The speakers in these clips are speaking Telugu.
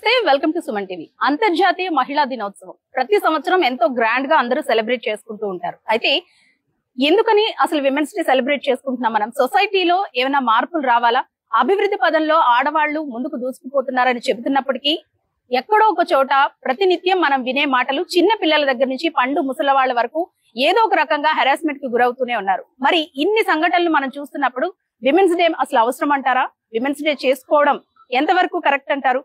నమస్తే, వెల్కమ్ టు సుమన్ టీవీ. అంతర్జాతీయ మహిళా దినోత్సవం ప్రతి సంవత్సరం ఎంతో గ్రాండ్ గా అందరూ సెలబ్రేట్ చేసుకుంటూ ఉంటారు. అయితే ఎందుకని అసలు విమెన్స్ డే సెలబ్రేట్ చేసుకుంటున్నాం? మనం సొసైటీలో ఏమైనా మార్పులు రావాలా? అభివృద్ధి పదంలో ఆడవాళ్లు ముందుకు దూసుకుపోతున్నారని చెబుతున్నప్పటికీ ఎక్కడో ఒక చోట ప్రతినిత్యం మనం వినే మాటలు చిన్న పిల్లల దగ్గర నుంచి పండు ముసలవాళ్ల వరకు ఏదో ఒక రకంగా హెరాస్మెంట్ కి గురవుతూనే ఉన్నారు. మరి ఇన్ని సంఘటనలు మనం చూస్తున్నప్పుడు విమెన్స్ డే అసలు అవసరం అంటారా? విమెన్స్ డే చేసుకోవడం ఎంతవరకు కరెక్ట్ అంటారు?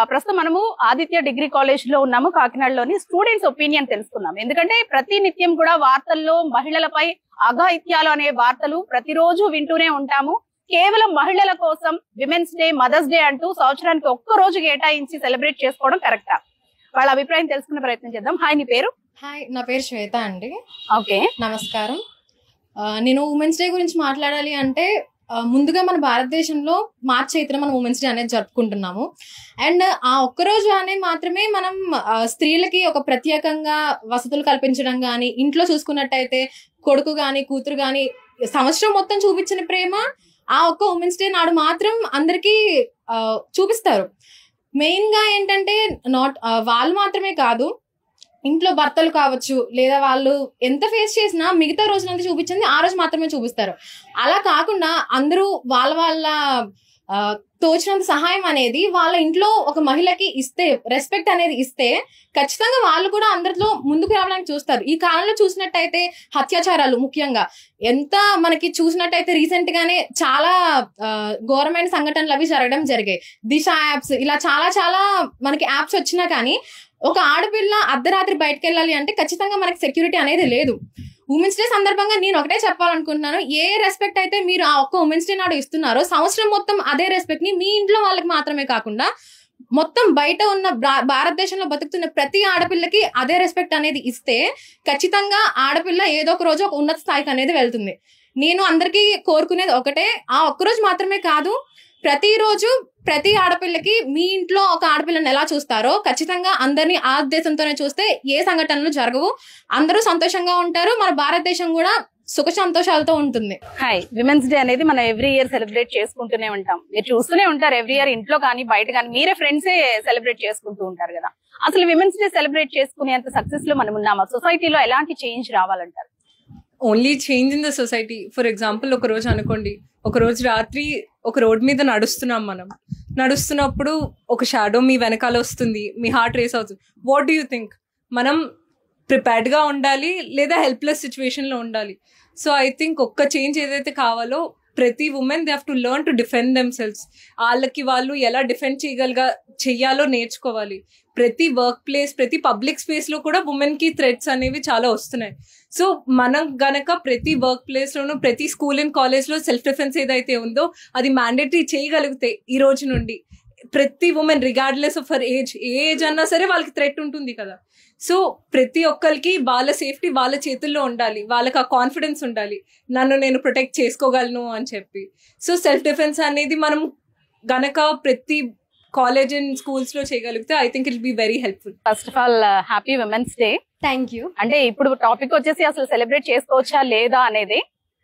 ప్రస్తుతం మనము ఆదిత్య డిగ్రీ కాలేజ్ లో ఉన్నాము, కాకినాడలోని. స్టూడెంట్స్ ఒపీనియన్ తెలుసుకున్నాం. ఎందుకంటే ప్రతి నిత్యం కూడా వార్తల్లో మహిళలపై అఘాయిత్యాలు అనే వార్తలు ప్రతిరోజు వింటూనే ఉంటాము. కేవలం మహిళల కోసం విమెన్స్ డే, మదర్స్ డే అంటూ సంవత్సరానికి ఒక్క రోజు కేటాయించి సెలబ్రేట్ చేసుకోవడం కరెక్టా? వాళ్ళ అభిప్రాయం తెలుసుకునే ప్రయత్నం చేద్దాం. హాయ్, నీ పేరు? హాయ్, నా పేరు శ్వేత అండి. ఓకే, నమస్కారం. నేను ఉమెన్స్ డే గురించి మాట్లాడాలి అంటే ముందుగా మన భారతదేశంలో మార్చ్ 8న మనం ఉమెన్స్ డే అనేది జరుపుకుంటున్నాము. అండ్ ఆ ఒక్కరోజు అనేది మాత్రమే మనం స్త్రీలకి ఒక ప్రత్యేకంగా వసతులు కల్పించడం కానీ, ఇంట్లో చూసుకున్నట్టయితే కొడుకు కానీ కూతురు కానీ సంవత్సరం మొత్తం చూపించిన ప్రేమ ఆ ఒక్క ఉమెన్స్ డే నాడు మాత్రం అందరికీ చూపిస్తారు. మెయిన్ గా ఏంటంటే వాళ్ళు మాత్రమే కాదు, ఇంట్లో భర్తలు కావచ్చు, లేదా వాళ్ళు ఎంత ఫేస్ చేసినా మిగతా రోజునంతా చూపించింది ఆ రోజు మాత్రమే చూపిస్తారు. అలా కాకుండా అందరూ వాళ్ళ తోచినంత సహాయం అనేది వాళ్ళ ఇంట్లో ఒక మహిళకి ఇస్తే, రెస్పెక్ట్ అనేది ఇస్తే ఖచ్చితంగా వాళ్ళు కూడా అందరిలో ముందుకు రావడానికి చూస్తారు. ఈ కాలంలో చూసినట్టయితే అత్యాచారాలు ముఖ్యంగా ఎంత మనకి చూసినట్టయితే రీసెంట్ గానే చాలా ఘోరమైన సంఘటనలు అవి జరగడం జరిగాయి. దిశ యాప్స్, ఇలా చాలా చాలా మనకి యాప్స్ వచ్చినా కానీ ఒక ఆడపిల్ల అర్ధరాత్రి బయటకు వెళ్ళాలి అంటే ఖచ్చితంగా మనకి సెక్యూరిటీ అనేది లేదు. ఉమెన్స్ డే సందర్భంగా నేను ఒకటే చెప్పాలనుకుంటున్నాను, ఏ రెస్పెక్ట్ అయితే మీరు ఆ ఒక్క ఉమెన్స్ డే నాడు ఇస్తున్నారో సంవత్సరం మొత్తం అదే రెస్పెక్ట్ ని మీ ఇంట్లో వాళ్ళకి మాత్రమే కాకుండా మొత్తం బయట ఉన్న భారతదేశంలో బతుకుతున్న ప్రతి ఆడపిల్లకి అదే రెస్పెక్ట్ అనేది ఇస్తే ఖచ్చితంగా ఆడపిల్ల ఏదో ఒక రోజు ఒక ఉన్నత స్థాయికి అనేది వెళ్తుంది. నేను అందరికీ కోరుకునేది ఒకటే, ఆ ఒక్కరోజు మాత్రమే కాదు, ప్రతిరోజు ప్రతి ఆడపిల్లకి మీ ఇంట్లో ఒక ఆడపిల్లని ఎలా చూస్తారో ఖచ్చితంగా అందరినీ ఆ ఉద్దేశంతోనే చూస్తే ఏ సంఘటనలు జరగవు, అందరూ సంతోషంగా ఉంటారు, మన భారతదేశం కూడా సుఖ సంతోషాలతో ఉంటుంది. హాయ్, విమెన్స్ డే అనేది మనం ఎవ్రీ ఇయర్ సెలబ్రేట్ చేసుకుంటూనే ఉంటాం. మీరు చూస్తూనే ఉంటారు, ఎవ్రీ ఇయర్ ఇంట్లో కానీ బయట కానీ మీరే ఫ్రెండ్సే సెలబ్రేట్ చేసుకుంటూ ఉంటారు కదా. అసలు విమెన్స్ డే సెలబ్రేట్ చేసుకునేంత సక్సెస్ లో మనం ఉన్నామా? సొసైటీలో ఎలాంటి చేంజ్ రావాలంటారు? Only change in the society. For example, ఒక రోజు అనుకోండి, ఒక రోజు రాత్రి ఒక రోడ్ మీద నడుస్తున్నాం, మనం నడుస్తున్నప్పుడు ఒక షాడో మీ వెనకాల వస్తుంది, మీ హార్ట్ రేస్ అవుతుంది. What do you think? మనం ప్రిపేర్డ్ గా ఉండాలి లేదా హెల్ప్లెస్ సిచ్యువేషన్ లో ఉండాలి? సో ఐ థింక్ ఒక్క చేంజ్ ఏదైతే కావాలో, ప్రతి women they have to learn to defend themselves. వాళ్ళకి వాళ్ళు ఎలా డిఫెండ్ చెయ్యాలో నేర్చుకోవాలి. ప్రతి వర్క్ ప్లేస్, ప్రతి పబ్లిక్ స్పేస్ లో కూడా ఉమెన్ కి థ్రెట్స్ అనేవి చాలా వస్తున్నాయి. సో మనం గనక ప్రతి వర్క్ ప్లేస్ లోను, ప్రతి స్కూల్ అండ్ కాలేజ్ లో సెల్ఫ్ డిఫెన్స్ ఏదైతే ఉందో అది మ్యాండేటరీ చేయగలిగితే ఈ రోజు నుండి ప్రతి women regardless of her age, A age అన్నా సరే వాళ్ళకి థ్రెట్ ఉంటుంది కదా. సో ప్రతి ఒక్కరికి వాళ్ళ సేఫ్టీ వాళ్ళ చేతుల్లో ఉండాలి, వాళ్ళకి ఆ కాన్ఫిడెన్స్ ఉండాలి, నన్ను నేను ప్రొటెక్ట్ చేసుకోగలను అని చెప్పి. సో సెల్ఫ్ డిఫెన్స్ అనేది మనం గనక ప్రతి కాలేజ్ అండ్ స్కూల్స్ లో చేయగలిగితే I think it be very helpful. First of all happy women's day. Thank you. అంటే ఇప్పుడు టాపిక్ వచ్చేసి అసలు సెలబ్రేట్ చేసుకోవచ్చా లేదా అనేది.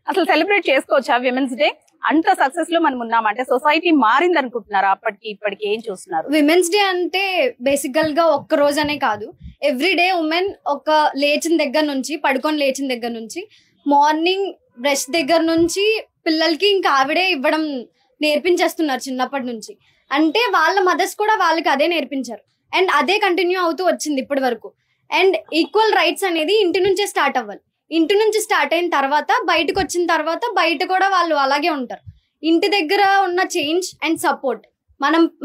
అసలు సెలబ్రేట్ చేసుకోవచ్చా విమెన్స్ డే? అంత సక్సెస్ లో మనం ఉన్నామంటే సొసైటీ మారింది అనుకుంటున్నారా? అప్పటికి ఇప్పటికి ఏం చూస్తున్నారు? విమెన్స్ డే అంటే బేసికల్ గా ఒక్క రోజనే కాదు, ఎవ్రీ డే ఉమెన్ ఒక లేచిన దగ్గర నుంచి, పడుకొని లేచిన దగ్గర నుంచి, మార్నింగ్ బ్రష్ దగ్గర నుంచి పిల్లలకి ఇంకా ఆవిడే ఇవ్వడం నేర్పించేస్తున్నారు చిన్నప్పటి నుంచి. అంటే వాళ్ళ మదర్స్ కూడా వాళ్ళకి అదే నేర్పించారు అండ్ అదే కంటిన్యూ అవుతూ వచ్చింది ఇప్పటి వరకు. అండ్ ఈక్వల్ రైట్స్ అనేది ఇంటి నుంచే స్టార్ట్ అవ్వాలి. ఇంటి నుంచి స్టార్ట్ అయిన తర్వాత బయటకు వచ్చిన తర్వాత బయట కూడా వాళ్ళు అలాగే ఉంటారు. ఇంటి దగ్గర ఉన్న చేంజ్ అండ్ సపోర్ట్,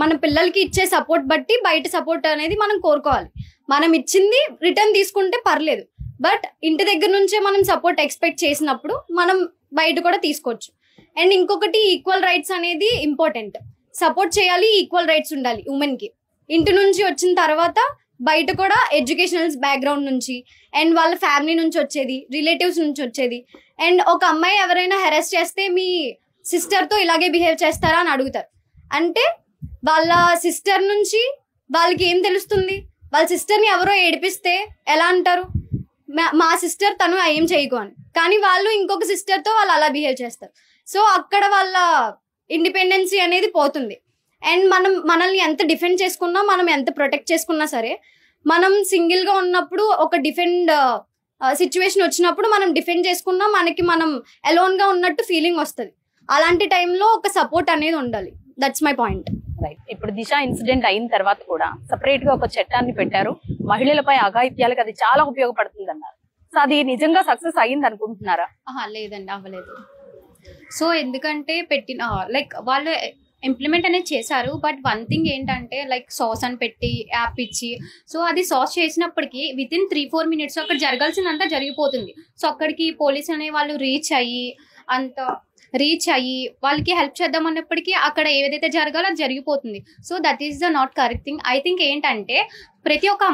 మన పిల్లలకి ఇచ్చే సపోర్ట్ బట్టి బయట సపోర్ట్ అనేది మనం కోరుకోవాలి. మనం ఇచ్చింది రిటర్న్ తీసుకుంటే పర్లేదు, బట్ ఇంటి దగ్గర నుంచే మనం సపోర్ట్ ఎక్స్పెక్ట్ చేసినప్పుడు మనం బయట కూడా తీసుకోవచ్చు. అండ్ ఇంకొకటి, ఈక్వల్ రైట్స్ అనేది ఇంపార్టెంట్. సపోర్ట్ చేయాలి, ఈక్వల్ రైట్స్ ఉండాలి ఉమెన్ కి. ఇంటి నుంచి వచ్చిన తర్వాత బయట కూడా ఎడ్యుకేషనల్ బ్యాక్గ్రౌండ్ నుంచి అండ్ వాళ్ళ ఫ్యామిలీ నుంచి వచ్చేది, రిలేటివ్స్ నుంచి వచ్చేది. అండ్ ఒక అమ్మాయి ఎవరైనా హెరాస్ చేస్తే మీ సిస్టర్తో ఇలాగే బిహేవ్ చేస్తారా అని అడుగుతారు. అంటే వాళ్ళ సిస్టర్ నుంచి వాళ్ళకి ఏం తెలుస్తుంది? వాళ్ళ సిస్టర్ని ఎవరో ఏడిపిస్తే ఎలా అంటారు? మా సిస్టర్ తను ఏం చేయకు అని. కానీ వాళ్ళు ఇంకొక సిస్టర్తో వాళ్ళు అలా బిహేవ్ చేస్తారు. సో అక్కడ వాళ్ళ ఇండిపెండెన్సీ అనేది పోతుంది. అండ్ మనల్ని ఎంత డిఫెండ్ చేసుకున్నా, మనం ఎంత ప్రొటెక్ట్ చేసుకున్నా సరే, మనం సింగిల్ గా ఉన్నప్పుడు ఒక డిఫెండ్ సిచ్యువేషన్ వచ్చినప్పుడు మనం డిఫెండ్ చేసుకున్నా మనకి మనం అలోన్ గా ఉన్నట్టు ఫీలింగ్ వస్తుంది. అలాంటి టైంలో ఒక సపోర్ట్ అనేది ఉండాలి. That's my point. రైట్. ఇప్పుడు దిశ ఇన్సిడెంట్ అయిన తర్వాత కూడా సెపరేట్ గా ఒక చట్టాన్ని పెట్టారు. మహిళలపై అఘాయిత్యాలకు అది చాలా ఉపయోగపడుతుంది అన్నారు. సో అది నిజంగా సక్సెస్ అయ్యింది అనుకుంటున్నారా? లేదండి, అవ్వలేదు. సో ఎందుకంటే లైక్ వాళ్ళు ఇంప్లిమెంట్ అనేది చేశారు. బట్ వన్ థింగ్ ఏంటంటే లైక్ సాస్ అని పెట్టి యాప్ ఇచ్చి, సో అది సాస్ చేసినప్పటికీ విత్ ఇన్ 3-4 minutes అక్కడ జరగాల్సిందంతా జరిగిపోతుంది. సో అక్కడికి పోలీస్ అనే వాళ్ళు రీచ్ అయ్యి వాళ్ళకి హెల్ప్ చేద్దాం అన్నప్పటికీ అక్కడ ఏదైతే జరగాలో అది జరిగిపోతుంది. So that is the not correct thing. I think ఏంటంటే ప్రతి ఒక్క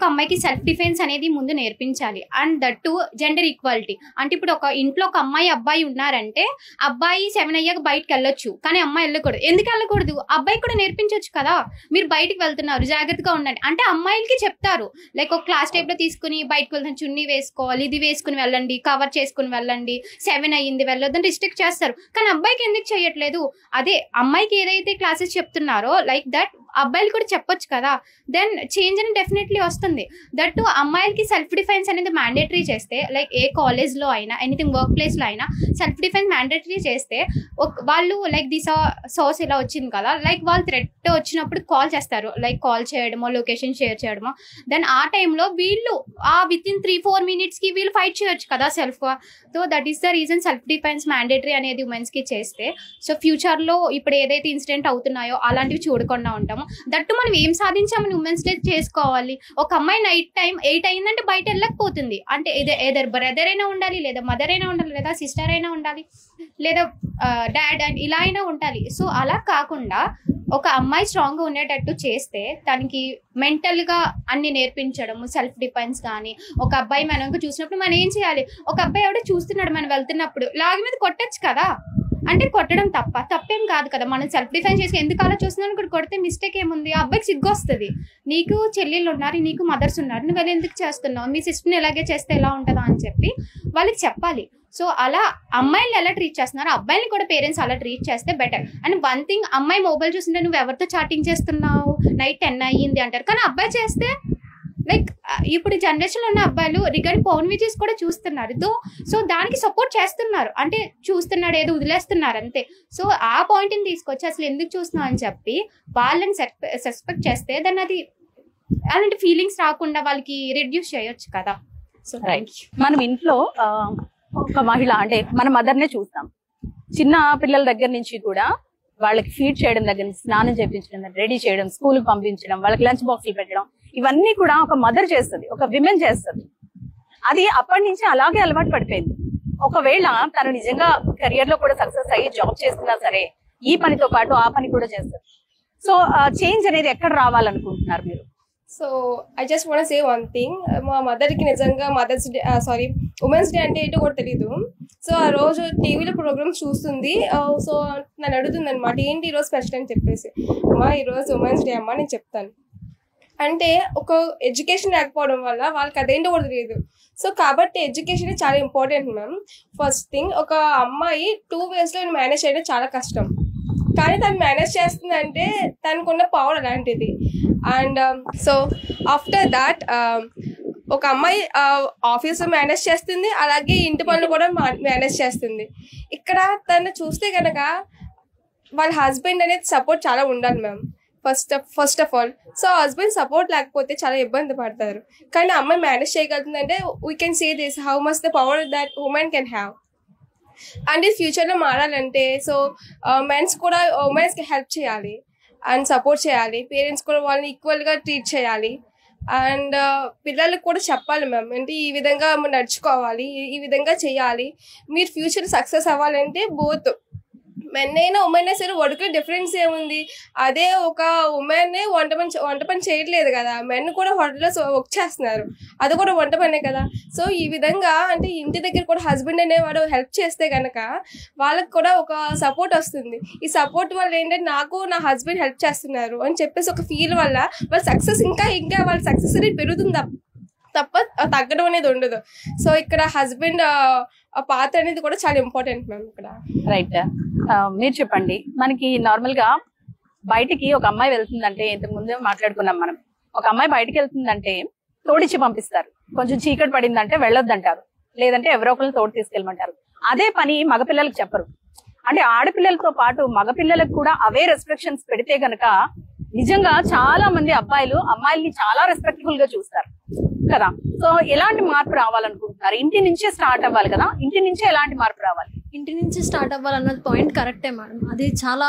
అమ్మాయికి సెల్ఫ్ డిఫెన్స్ అనేది ముందు నేర్పించాలి. And that to gender equality. అంటే ఇప్పుడు ఒక ఇంట్లో ఒక అబ్బాయి ఉన్నారంటే అబ్బాయి 7 అయ్యాక బయటకు వెళ్ళొచ్చు, కానీ అమ్మాయి వెళ్ళకూడదు. ఎందుకు వెళ్ళకూడదు? అబ్బాయి కూడా నేర్పించవచ్చు కదా, మీరు బయటకు వెళ్తున్నారు జాగ్రత్తగా ఉండండి అంటే అమ్మాయిలకి చెప్తారు. లైక్ ఒక క్లాస్ టైప్ లో తీసుకుని బయటకు వెళ్తాను, చున్నీ వేసుకోవాలి, ఇది వేసుకుని వెళ్ళండి, కవర్ చేసుకుని వెళ్ళండి, 7 అయ్యింది వెళ్ళొద్దని రిస్ట్రిక్ట్ చేస్తారు. కానీ అబ్బాయికి ఎందుకు చేయట్లేదు? అదే అమ్మాయికి ఏదైతే క్లాసెస్ చెప్తున్నారో లైక్ దట్ అబ్బాయిలు కూడా చెప్పొచ్చు కదా. దెన్ చేంజ్ అని డెఫినెట్లీ వస్తుంది. దట్ అమ్మాయిలకి సెల్ఫ్ డిఫెన్స్ అనేది మ్యాండేటరీ చేస్తే, లైక్ ఏ కాలేజ్లో అయినా ఎనీథింగ్ వర్క్ ప్లేస్లో అయినా సెల్ఫ్ డిఫెన్స్ మ్యాండేటరీ చేస్తే వాళ్ళు లైక్ దిస్ సోర్స్ ఇలా వచ్చింది కదా, లైక్ వాళ్ళు థ్రెట్ వచ్చినప్పుడు కాల్ చేస్తారు, లైక్ కాల్ చేయడమో లొకేషన్ షేర్ చేయడమో. దెన్ ఆ టైంలో వీళ్ళు విత్ ఇన్ 3-4 minutes వీళ్ళు ఫైట్ చేయొచ్చు కదా self. So that is the reason self defence mandatory అనేది ఉమెన్స్కి చేస్తే సో ఫ్యూచర్లో ఇప్పుడు ఏదైతే ఇన్సిడెంట్ అవుతున్నాయో అలాంటివి చూడకుండా ఉంటాము. దట్టు మనం ఏం సాధించామని ఉమెన్స్ డే చేసుకోవాలి. ఒక అమ్మాయి నైట్ టైం 8 అయిందంటే బయట వెళ్ళకపోతుంది అంటే ఏదర్ బ్రదర్ అయినా ఉండాలి, లేదా మదర్ అయినా ఉండాలి, లేదా సిస్టర్ అయినా ఉండాలి, లేదా డాడ్ అండ్ ఇలా అయినా ఉండాలి. సో అలా కాకుండా ఒక అమ్మాయి స్ట్రాంగ్ గా ఉండేటట్టు చేస్తే తనకి మెంటల్ గా అన్ని నేర్పించడం, సెల్ఫ్ డిఫెన్స్ కానీ. ఒక అబ్బాయి మనం చూసినప్పుడు మనం ఏం చేయాలి? ఒక అబ్బాయి ఎవడో చూస్తున్నాడు మనం వెళ్తున్నప్పుడు లాగి మీద కొట్టచ్చు కదా, అంటే కొట్టడం తప్పేం కాదు కదా. మనం సెల్ఫ్ డిఫెన్స్ చేసి ఎందుకు అలా చూస్తున్నాను ఇక్కడ కొడితే మిస్టేక్ ఏముంది? ఆ అబ్బాయికి సిగ్గు వస్తుంది. నీకు చెల్లెళ్ళు ఉన్నారు, నీకు మదర్స్ ఉన్నారు, నువ్వు వెళ్ళి ఎందుకు చేస్తున్నావు? మీ సిస్టర్ని ఎలాగే చేస్తే ఎలా ఉంటుందా అని చెప్పి వాళ్ళకి చెప్పాలి. సో అలా అమ్మాయిలు ఎలా ట్రీట్ చేస్తున్నారు, అబ్బాయిని కూడా పేరెంట్స్ అలా ట్రీట్ చేస్తే బెటర్. అండ్ వన్ థింగ్, అమ్మాయి మొబైల్ చూస్తుంటే నువ్వు ఎవరితో చాటింగ్ చేస్తున్నావు, నైట్ 10 అయ్యింది అంటారు. కానీ అబ్బాయి చేస్తే లైక్ ఇప్పుడు జనరేషన్లో ఉన్న అబ్బాయిలు రిగార్డింగ్ పౌన్ వీడియోస్ కూడా చూస్తున్నారు. సో దానికి సపోర్ట్ చేస్తున్నారు, అంటే చూస్తున్నాడు ఏదో వదిలేస్తున్నారు అంతే. సో ఆ పాయింట్ని తీసుకొచ్చి అసలు ఎందుకు చూస్తున్నావు అని చెప్పి వాళ్ళని సస్పెక్ట్ చేస్తే దాన్ని అది అలాంటి ఫీలింగ్స్ రాకుండా వాళ్ళకి రెడ్యూస్ చేయొచ్చు కదా. So right. మనం ఇంట్లో ఒక మహిళ అంటే మన మదర్నే చూస్తాం. చిన్న పిల్లల దగ్గర నుంచి కూడా వాళ్ళకి ఫీడ్ చేయడం దగ్గర నుంచి స్నానం చేయించడం, రెడీ చేయడం, స్కూల్ పంపించడం, వాళ్ళకి లంచ్ బాక్సులు పెట్టడం, ఇవన్నీ కూడా ఒక మదర్ చేస్తుంది, ఒక విమెన్ చేస్తుంది. అది అప్పటి నుంచి అలాగే అలవాటు పడిపోయింది. ఒకవేళ తను నిజంగా కెరియర్ లో కూడా సక్సెస్ అయ్యి జాబ్ చేస్తున్నా సరే ఈ పనితో పాటు ఆ పని కూడా చేస్తుంది. సో చేంజ్ అనేది ఎక్కడ రావాలనుకుంటున్నారు మీరు? So I just want say one thing. మా మదర్కి నిజంగా ఉమెన్స్ డే అంటే ఏంటో కూడా తెలీదు. సో ఆ రోజు టీవీలో ప్రోగ్రామ్స్ చూస్తుంది. సో నన్ను అడుగుతుంది అనమాట, ఏంటి ఈరోజు స్పెషల్ అని చెప్పేసి. అమ్మా ఈరోజు ఉమెన్స్ డే అమ్మా నేను చెప్తాను అంటే, ఒక ఎడ్యుకేషన్ లేకపోవడం వల్ల వాళ్ళకి అదేంటో కూడా తెలియదు. సో కాబట్టి ఎడ్యుకేషన్ చాలా ఇంపార్టెంట్ మ్యామ్. ఫస్ట్ థింగ్, ఒక అమ్మాయి 2 ways మేనేజ్ చేయడం చాలా కష్టం, కానీ తను మేనేజ్ చేస్తుందంటే తనకున్న పవర్ అలాంటిది. అండ్ సో ఆఫ్టర్ దాట్ ఒక అమ్మాయి ఆఫీస్ మేనేజ్ చేస్తుంది, అలాగే ఇంటి పనులు కూడా మేనేజ్ చేస్తుంది. ఇక్కడ తను చూస్తే కనుక వాళ్ళ హస్బెండ్ అనేది సపోర్ట్ చాలా ఉండాలి ma'am first of all. So husband support లేకపోతే చాలా ఇబ్బంది పడతారు. కానీ అమ్మాయి మేనేజ్ చేయగలుగుతుందంటే we can say this how much the power that women can have. And ఇది ఫ్యూచర్లో మారాలంటే సో మెన్స్ కూడా ఉమెన్స్కి హెల్ప్ చేయాలి అండ్ సపోర్ట్ చేయాలి. పేరెంట్స్ కూడా వాళ్ళని ఈక్వల్గా ట్రీట్ చేయాలి. అండ్ పిల్లలకు కూడా చెప్పాలి మ్యామ్, అంటే ఈ విధంగా నడుచుకోవాలి, ఈ విధంగా చేయాలి. మీరు ఫ్యూచర్ సక్సెస్ అవ్వాలంటే బోత్ మెన్ అయినా ఉమెన్ అయినా సరే వర్క్ డిఫరెన్స్ ఏముంది? అదే ఒక ఉమెన్ వంట పని చేయట్లేదు కదా, మెన్ కూడా హోటల్లో వర్క్ చేస్తున్నారు, అది కూడా వంట పనే కదా. సో ఈ విధంగా అంటే ఇంటి దగ్గర కూడా హస్బెండ్ అనేవాడు హెల్ప్ చేస్తే కనుక వాళ్ళకి కూడా ఒక సపోర్ట్ వస్తుంది. ఈ సపోర్ట్ వల్ల ఏంటంటే నాకు నా హస్బెండ్ హెల్ప్ చేస్తున్నారు అని చెప్పేసి ఒక ఫీల్ వల్ల వాళ్ళ సక్సెస్ ఇంకా వాళ్ళ సక్సెస్ రేట్ పెరుగుతుంది తప్ప తగ్గడం అనేది ఉండదు. సో ఇక్కడ హస్బెండ్ ఆ పాత్ర అనేది కూడా చాలా ఇంపార్టెంట్ మ్యామ్ ఇక్కడ. రైట్. మీరు చెప్పండి, మనకి నార్మల్ గా బయటికి ఒక అమ్మాయి వెళ్తుందంటే, ఇంతకు ముందే మాట్లాడుకున్నాం మనం, ఒక అమ్మాయి బయటికి వెళ్తుందంటే తోడిచ్చి పంపిస్తారు, కొంచెం చీకటి పడిందంటే వెళ్ళొద్దంటారు, లేదంటే ఎవరో ఒకరిని తోడు తీసుకెళ్ళమంటారు. అదే పని మగపిల్లలకు చెప్పరు. అంటే ఆడపిల్లలతో పాటు మగపిల్లలకు కూడా అవే రెస్ట్రిక్షన్స్ పెడితే గనక నిజంగా చాలా మంది అబ్బాయిలు అమ్మాయిల్ని చాలా రెస్పెక్ట్ఫుల్ గా చూస్తారు కదా. సో ఎలాంటి మార్పు రావాలనుకుంటున్నారు? ఇంటి నుంచే స్టార్ట్ అవ్వాలి కదా, ఇంటి నుంచే ఎలాంటి మార్పు రావాలి? ఇంటి నుంచి స్టార్ట్ అవ్వాలన్నది పాయింట్ కరెక్టే మేడం. అది చాలా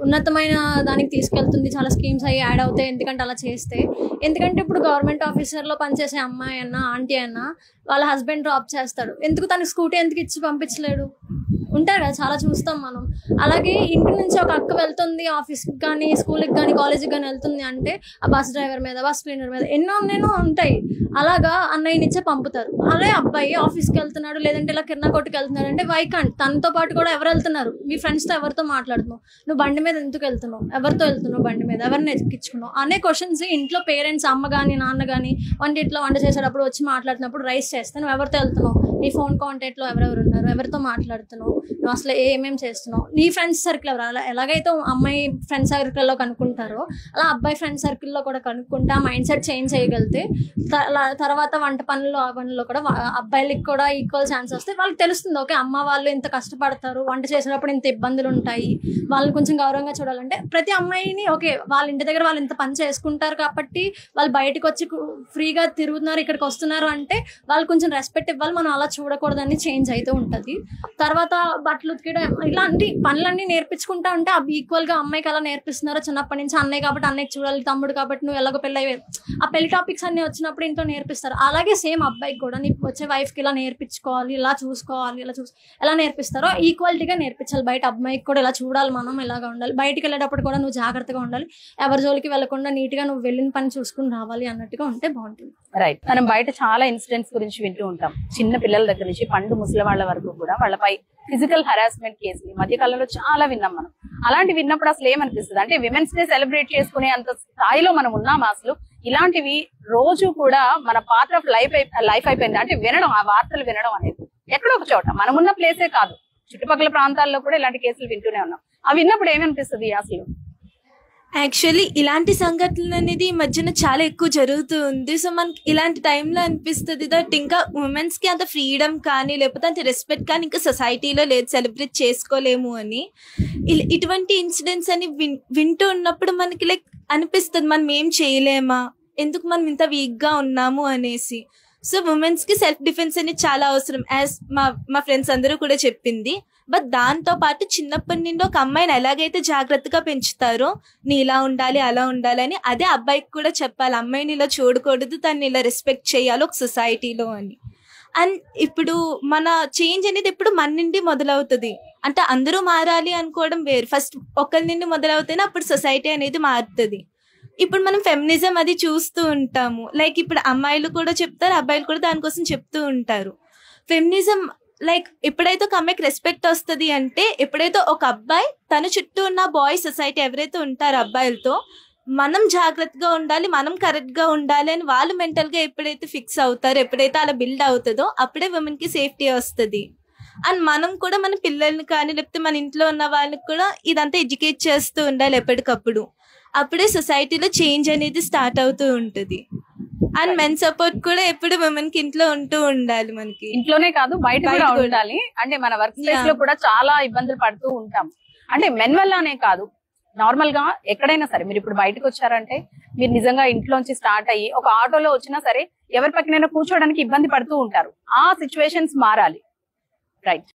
ఉన్నతమైన దానికి తీసుకెళ్తుంది, చాలా స్కీమ్స్ అయ్యి యాడ్ అవుతాయి. ఎందుకంటే అలా చేస్తే, ఎందుకంటే ఇప్పుడు గవర్నమెంట్ ఆఫీసర్లో పనిచేసే అమ్మాయి అన్నా ఆంటీ అన్నా వాళ్ళ హస్బెండ్ డ్రాప్ చేస్తాడు, ఎందుకు తనకి స్కూటీ ఎందుకు ఇచ్చి పంపించలేడు? ఉంటారు కదా, చాలా చూస్తాం మనం. అలాగే ఇంటి నుంచి ఒక అక్క వెళ్తుంది ఆఫీస్కి కానీ స్కూల్కి కానీ కాలేజీకి కానీ వెళ్తుంది అంటే ఆ బస్ డ్రైవర్ మీద, బస్ క్లీనర్ మీద ఎన్నో ఉంటాయి. అలాగా అన్నయ్యనిచ్చే పంపుతారు. అదే అబ్బాయి ఆఫీస్కి వెళ్తున్నాడు, లేదంటే ఇలా కిరాణా కొట్టుకు వెళ్తున్నాడు అంటే వైకాంట్ తనతో పాటు కూడా ఎవరు వెళ్తున్నారు? మీ ఫ్రెండ్స్తో ఎవరితో మాట్లాడుతున్నావు? నువ్వు బండి మీద ఎందుకు వెళ్తున్నావు? ఎవరితో వెళ్తున్నావు? బండి మీద ఎవరిని ఎక్కించుకున్నావు అనే క్వశ్చన్స్ ఇంట్లో పేరెంట్స్, అమ్మ కానీ నాన్న కానీ వంటింట్లో వంట చేసేటప్పుడు వచ్చి మాట్లాడుతున్నప్పుడు రైస్ చేస్తే, నువ్వు ఎవరితో వెళ్తున్నావు? నీ ఫోన్ కాంటాక్ట్లో ఎవరెవరు ఉన్నారు? ఎవరితో మాట్లాడుతున్నావు? నువ్వు అసలు ఏమేమి చేస్తున్నావు? నీ ఫ్రెండ్స్ సర్కిల్ ఎవరు? అలా ఎలాగైతే అమ్మాయి ఫ్రెండ్ సర్కిల్లో కనుక్కుంటారో అలా అబ్బాయి ఫ్రెండ్ సర్కిల్లో కూడా కనుక్కుంటే ఆ మైండ్ సెట్ చేంజ్ చేయగలిగితే తర్వాత వంట పనుల్లో కూడా అబ్బాయిలకి కూడా ఈక్వల్ ఛాన్స్ వస్తే వాళ్ళకి తెలుస్తుంది, ఓకే అమ్మ వాళ్ళు ఇంత కష్టపడతారు, వంట చేసేటప్పుడు ఇంత ఇబ్బందులు ఉంటాయి, వాళ్ళని కొంచెం గౌరవంగా చూడాలంటే ప్రతి అమ్మాయిని ఓకే వాళ్ళ ఇంటి దగ్గర వాళ్ళు ఇంత పని చేసుకుంటారు కాబట్టి వాళ్ళు బయటకు వచ్చి ఫ్రీగా తిరుగుతున్నారు, ఇక్కడికి వస్తున్నారు అంటే వాళ్ళు కొంచెం రెస్పెక్ట్ ఇవ్వాలి. మనం అలా చూడకూడదని చేంజ్ అయితే ఉంటుంది. తర్వాత బట్టలు ఉతికడం ఇలాంటి పనులన్నీ నేర్పించుకుంటా ఉంటే అవి ఈక్వల్ గా అమ్మాయికి అలా నేర్పిస్తున్నారు చిన్నప్పటి నుంచి. అన్నయ్య కాబట్టి అన్నయ్యకి చూడాలి, తమ్ముడు కాబట్టి నువ్వు ఎలాగో పెళ్ళి ఆ పెళ్లి టాపిక్స్ అన్ని వచ్చినప్పుడు ఇంట్లో నేర్పిస్తారు. అలాగే సేమ్ అబ్బాయికి కూడా నీకు వచ్చే వైఫ్ కి ఇలా నేర్పించుకోవాలి, ఇలా చూసుకోవాలి, ఎలా నేర్పిస్తారో ఈక్వాలిటీగా నేర్పించాలి. బయట అబ్బాయికి కూడా ఇలా చూడాలి, మనం ఇలాగా ఉండాలి, బయటికి వెళ్ళేటప్పుడు కూడా నువ్వు జాగ్రత్తగా ఉండాలి, ఎవరి జోలికి వెళ్లకుండా నీట్ గా నువ్వు వెళ్ళిన పని చూసుకుని రావాలి అన్నట్టుగా ఉంటే బాగుంటుంది. రైట్. మనం బయట చాలా ఇన్సిడెంట్స్ గురించి వింటూ ఉంటాం, చిన్న పిల్లల దగ్గర నుంచి పండు ముసలి వాళ్ళ వరకు కూడా వాళ్ళపై ఫిజికల్ హరాస్మెంట్ కేసులు ఈ మధ్య కాలంలో చాలా విన్నాం మనం. అలాంటి విన్నప్పుడు అసలు ఏమనిపిస్తుంది అంటే, విమెన్స్ డే సెలబ్రేట్ చేసుకునే అంత స్థాయిలో మనం ఉన్నాం, అసలు ఇలాంటివి రోజు కూడా మన పార్ట్ ఆఫ్ లైఫ్ అయిపోయింది అంటే వినడం, ఆ వార్తలు వినడం అనేది ఎక్కడో ఒక చోట, మనం ఉన్న ప్లేసే కాదు చుట్టుపక్కల ప్రాంతాల్లో కూడా ఇలాంటి కేసులు వింటూనే ఉన్నాం. అవి విన్నప్పుడు ఏమనిపిస్తుంది అసలు? యాక్చువల్లీ ఇలాంటి సంఘటనలు అనేది ఈ మధ్యన చాలా ఎక్కువ జరుగుతూ ఉంది. సో మనకి ఇలాంటి టైంలో అనిపిస్తుంది దట్ ఇంకా ఉమెన్స్కి అంత ఫ్రీడమ్ కానీ లేకపోతే అంత రెస్పెక్ట్ కానీ ఇంకా సొసైటీలో లేదు, సెలబ్రేట్ చేసుకోలేము అని. ఇటువంటి ఇన్సిడెంట్స్ అని వింటూ ఉన్నప్పుడు మనకి లైక్ అనిపిస్తుంది మనం ఏం చేయలేమా, ఎందుకు మనం ఇంత వీక్గా ఉన్నాము అనేసి. సో ఉమెన్స్కి సెల్ఫ్ డిఫెన్స్ అనేది చాలా అవసరం, యాజ్ మా ఫ్రెండ్స్ అందరూ కూడా చెప్పింది. బట్ దాంతో పాటు చిన్నప్పటి నుండి ఒక అమ్మాయిని ఎలాగైతే జాగ్రత్తగా పెంచుతారో, నీ ఇలా ఉండాలి అలా ఉండాలని, అదే అబ్బాయికి కూడా చెప్పాలి, అమ్మాయిని ఇలా చూడకూడదు, తను ఇలా రెస్పెక్ట్ చేయాలి ఒక సొసైటీలో అని. అండ్ ఇప్పుడు మన చేంజ్ అనేది ఇప్పుడు మన నుండి మొదలవుతుంది. అంటే అందరూ మారాలి అనుకోవడం వేరు, ఫస్ట్ ఒకరి నుండి మొదలవుతేనే అప్పుడు సొసైటీ అనేది మారుతుంది. ఇప్పుడు మనం ఫెమినిజం అది చూస్తూ ఉంటాము, లైక్ ఇప్పుడు అమ్మాయిలు కూడా చెప్తారు, అబ్బాయిలు కూడా దానికోసం చెప్తూ ఉంటారు. ఫెమినిజం లైక్ ఎప్పుడైతే ఒక అమ్మాయికి రెస్పెక్ట్ వస్తుంది అంటే, ఎప్పుడైతే ఒక అబ్బాయి తన చుట్టూ ఉన్న బాయ్ సొసైటీ ఎవరైతే ఉంటారో అబ్బాయిలతో మనం జాగ్రత్తగా ఉండాలి, మనం కరెక్ట్గా ఉండాలి అని వాళ్ళు మెంటల్గా ఎప్పుడైతే ఫిక్స్ అవుతారో, ఎప్పుడైతే అలా బిల్డ్ అవుతుందో అప్పుడే ఉమెన్కి సేఫ్టీ వస్తుంది. అండ్ మనం కూడా మన పిల్లల్ని కానీ లేకపోతే మన ఇంట్లో ఉన్న వాళ్ళకి కూడా ఇదంతా ఎడ్యుకేట్ చేస్తూ ఉండాలి ఎప్పటికప్పుడు. అప్పుడే సొసైటీలో చేంజ్ అనేది స్టార్ట్ అవుతూ ఉంటుంది. అండ్ మెన్ సపోర్ట్ కూడా ఎప్పుడు ఉమెన్ కి ఇంట్లో ఉంటూ ఉండాలి, మనకి ఇంట్లోనే కాదు బయట కూడా ఉండాలి. అంటే మన వర్క్ ప్లేస్ లో కూడా చాలా ఇబ్బందులు పడుతూ ఉంటాం. అంటే మెన్ వల్లనే కాదు, నార్మల్ గా ఎక్కడైనా సరే మీరు ఇప్పుడు బయటకు వచ్చారంటే మీరు నిజంగా ఇంట్లోంచి స్టార్ట్ అయ్యి ఒక ఆటోలో వచ్చినా సరే ఎవరి పక్కనైనా కూర్చోడానికి ఇబ్బంది పడుతూ ఉంటారు. ఆ సిచ్యువేషన్స్ మారాలి. రైట్.